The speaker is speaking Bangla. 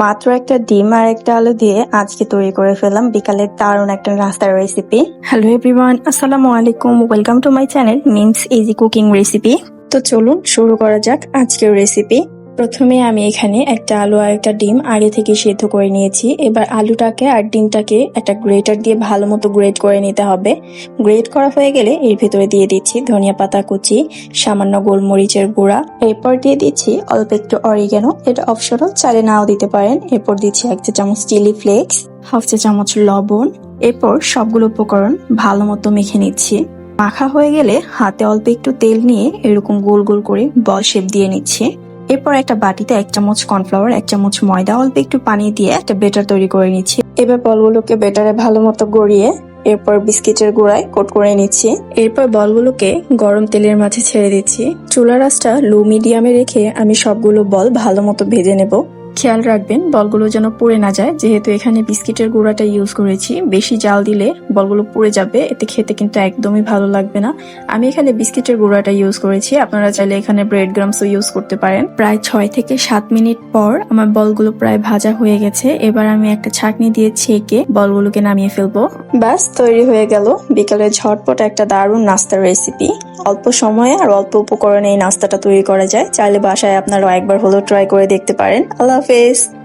মাত্র একটা ডিম আর একটা আলু দিয়ে আজকে তৈরি করে ফেললাম বিকালের দারুণ একটা নাস্তার রেসিপি। হ্যালো এভরিওয়ান, আসসালামু আলাইকুম, welcome to my channel means easy cooking recipe. তো চলুন শুরু করা যাক আজকের রেসিপি। প্রথমে আমি এখানে একটা আলু আর একটা ডিম আগে থেকে সেদ্ধ করে নিয়েছি। এবার আলুটাকে আর ডিমটাকে একটা গ্রেটার দিয়ে ভালো মতো গ্রেট করে নিতে হবে। গ্রেট করা হয়ে গেলে এর ভেতরে দিয়ে দিচ্ছি ধনিয়া পাতা কুচি, সামান্য গোলমরিচের গুঁড়া, এরপর দিয়ে দিচ্ছি অল্প একটু অরিগ্যানো, এটা অপশনাল, চাইলে নাও দিতে পারেন। এরপর দিচ্ছি 1 চা চামচ চিলি ফ্লেক্স, 1/2 চা চামচ লবণ। এরপর সবগুলো উপকরণ ভালো মতো মেখে নিচ্ছি। মাখা হয়ে গেলে হাতে অল্প একটু তেল নিয়ে এরকম গোল গোল করে বল শেপ দিয়ে নিচ্ছি। এরপর একটা বাটিতে 1 চামচ কর্নফ্লাওয়ার, 1 চামচ ময়দা, অল্প একটু পানি দিয়ে একটা বেটার তৈরি করে নিচ্ছি। এবার বলগুলোকে বেটারে ভালো মতো গড়িয়ে এরপর বিস্কিটের গুঁড়ায় কোট করে নিচ্ছি। এরপর বলগুলোকে গরম তেলের মাঝে ছেড়ে দিচ্ছি। চুলার আঁচটা লো মিডিয়ামে রেখে আমি সবগুলো বল ভালো মতো ভেজে নেব। খেয়াল রাখবেন বলগুলো যেন পুড়ে না যায়, যেহেতু এখানে বিস্কিটের গুঁড়াটা ইউজ করেছি। বেশি জাল দিলে বলগুলো পুড়ে যাবে, এতে খেতে কিন্তু একদমই ভালো লাগবে না। আমি এখানে বিস্কিটের গুঁড়াটা ইউজ করেছি, আপনারা চাইলে এখানে ব্রেড গ্রামসও ইউজ করতে পারেন। প্রায় 6 থেকে 7 মিনিট পর আমার বলগুলো প্রায় ভাজা হয়ে গেছে। এবার আমি একটা ছাঁকনি দিয়ে ছেঁকে বলগুলোকে নামিয়ে ফেলবো। ব্যাস তৈরি হয়ে গেল বিকালে ঝটপট একটা দারুণ নাস্তার রেসিপি। অল্প সময়ে আর অল্প উপকরণে এই নাস্তাটা তৈরি করা যায়। চাইলে বাসায় আপনারাও একবার হলেও ট্রাই করে দেখতে পারেন। আল্লাহ হাফেজ।